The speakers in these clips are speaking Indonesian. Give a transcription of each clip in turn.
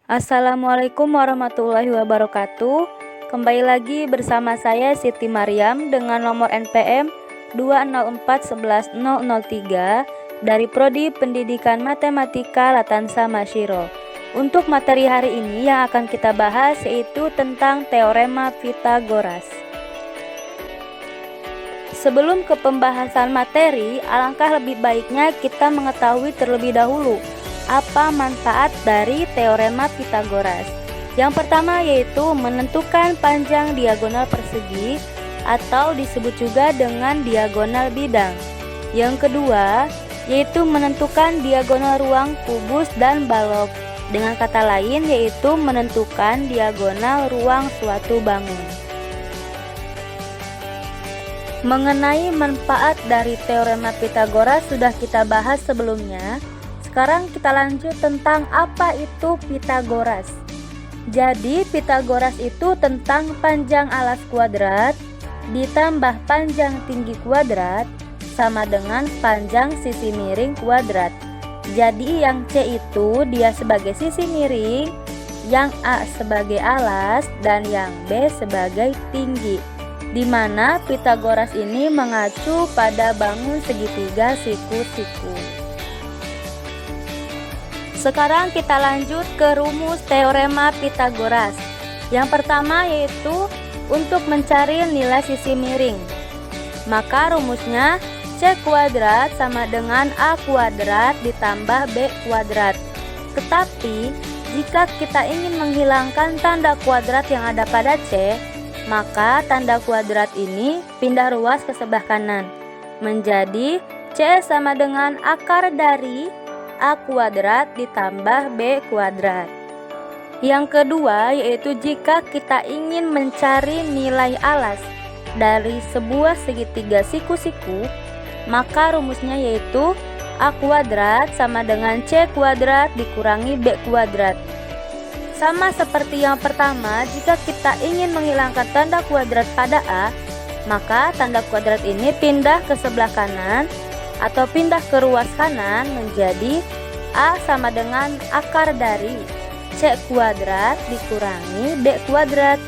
Assalamualaikum warahmatullahi wabarakatuh. Kembali lagi bersama saya Siti Maryam dengan nomor NPM 204111003 dari Prodi Pendidikan Matematika Latansa Masyiro. Untuk materi hari ini yang akan kita bahas yaitu tentang teorema Pythagoras. Sebelum ke pembahasan materi, alangkah lebih baiknya kita mengetahui terlebih dahulu apa manfaat dari teorema Pythagoras. Yang pertama yaitu menentukan panjang diagonal persegi atau disebut juga dengan diagonal bidang. Yang kedua yaitu menentukan diagonal ruang kubus dan balok. Dengan kata lain yaitu menentukan diagonal ruang suatu bangun. Mengenai manfaat dari teorema Pythagoras sudah kita bahas sebelumnya. Sekarang kita lanjut tentang apa itu Pythagoras. Jadi Pythagoras itu tentang panjang alas kuadrat ditambah panjang tinggi kuadrat sama dengan panjang sisi miring kuadrat. Jadi yang C itu dia sebagai sisi miring, yang A sebagai alas, dan yang B sebagai tinggi. Di mana Pythagoras ini mengacu pada bangun segitiga siku-siku. Sekarang kita lanjut ke rumus teorema Pythagoras. Yang pertama yaitu untuk mencari nilai sisi miring. Maka rumusnya C kuadrat sama dengan A kuadrat ditambah B kuadrat. Tetapi jika kita ingin menghilangkan tanda kuadrat yang ada pada C, maka tanda kuadrat ini pindah ruas ke sebelah kanan. Menjadi C sama dengan akar dari A kuadrat ditambah B kuadrat. Yang kedua yaitu jika kita ingin mencari nilai alas dari sebuah segitiga siku-siku, maka rumusnya yaitu A kuadrat sama dengan C kuadrat dikurangi B kuadrat. Sama seperti yang pertama, jika kita ingin menghilangkan tanda kuadrat pada A, maka tanda kuadrat ini pindah ke sebelah kanan atau pindah ke ruas kanan menjadi A sama dengan akar dari C kuadrat dikurangi B kuadrat.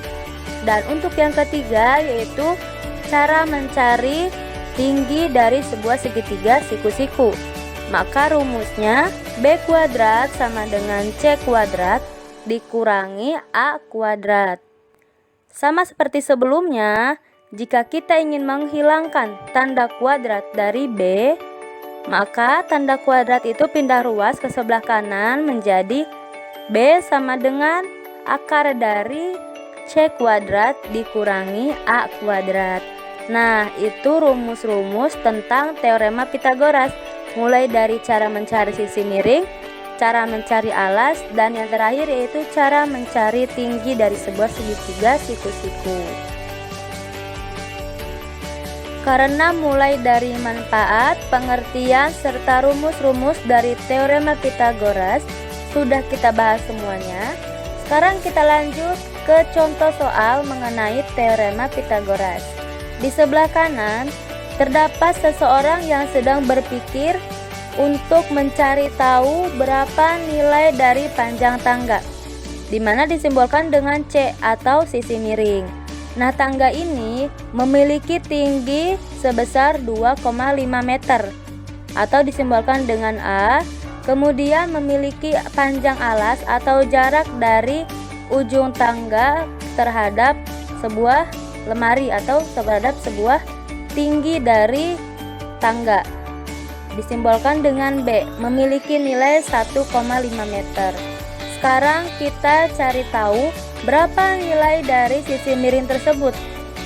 Dan untuk yang ketiga yaitu cara mencari tinggi dari sebuah segitiga siku-siku. Maka rumusnya B kuadrat sama dengan C kuadrat dikurangi A kuadrat. Sama seperti sebelumnya, jika kita ingin menghilangkan tanda kuadrat dari B, maka tanda kuadrat itu pindah ruas ke sebelah kanan menjadi B sama dengan akar dari C kuadrat dikurangi A kuadrat. Nah, itu rumus-rumus tentang teorema Pythagoras, mulai dari cara mencari sisi miring, cara mencari alas, dan yang terakhir yaitu cara mencari tinggi dari sebuah segitiga siku-siku. Karena mulai dari manfaat, pengertian, serta rumus-rumus dari teorema Pythagoras sudah kita bahas semuanya, sekarang kita lanjut ke contoh soal mengenai teorema Pythagoras. Di sebelah kanan terdapat seseorang yang sedang berpikir untuk mencari tahu berapa nilai dari panjang tangga, di mana disimbolkan dengan C atau sisi miring. Nah, tangga ini memiliki tinggi sebesar 2,5 meter atau disimbolkan dengan A, kemudian memiliki panjang alas atau jarak dari ujung tangga terhadap sebuah lemari atau terhadap sebuah tinggi dari tangga, disimbolkan dengan B, memiliki nilai 1,5 meter. Sekarang kita cari tahu berapa nilai dari sisi miring tersebut.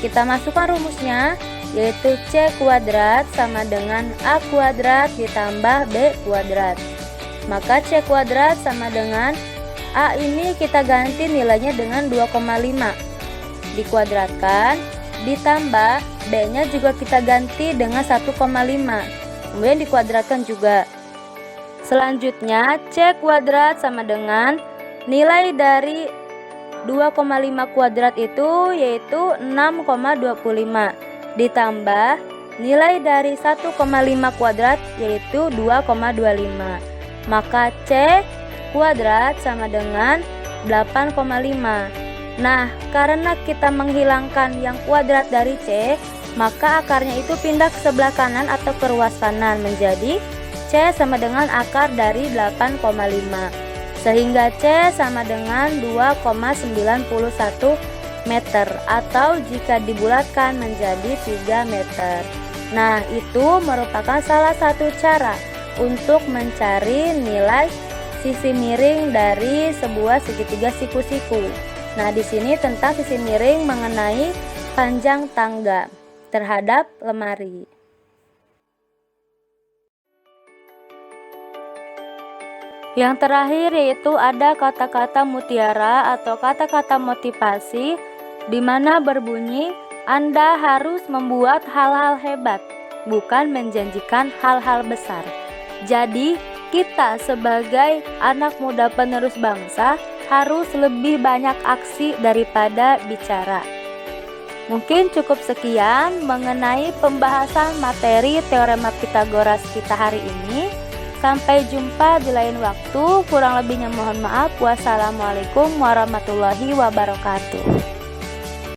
Kita masukkan rumusnya yaitu C kuadrat sama dengan A kuadrat ditambah B kuadrat. Maka C kuadrat sama dengan A ini kita ganti nilainya dengan 2,5 dikuadratkan, ditambah B nya juga kita ganti dengan 1,5, kemudian dikuadratkan juga. Selanjutnya C kuadrat sama dengan nilai dari 2,5 kuadrat itu yaitu 6,25 ditambah nilai dari 1,5 kuadrat yaitu 2,25. Maka C kuadrat sama dengan 8,5. Nah, karena kita menghilangkan yang kuadrat dari C, maka akarnya itu pindah ke sebelah kanan atau ke ruas kanan, menjadi C sama dengan akar dari 8,5. Sehingga C sama dengan 2,91 meter, atau jika dibulatkan menjadi 3 meter. Nah, itu merupakan salah satu cara untuk mencari nilai sisi miring dari sebuah segitiga siku-siku. Nah, di sini tentang sisi miring mengenai panjang tangga terhadap lemari. Yang terakhir yaitu ada kata-kata mutiara atau kata-kata motivasi, di mana berbunyi, Anda harus membuat hal-hal hebat, bukan menjanjikan hal-hal besar. Jadi, kita sebagai anak muda penerus bangsa harus lebih banyak aksi daripada bicara. Mungkin cukup sekian mengenai pembahasan materi Teorema Pitagoras kita hari ini. Sampai jumpa di lain waktu. Kurang lebihnya mohon maaf. Wassalamualaikum warahmatullahi wabarakatuh.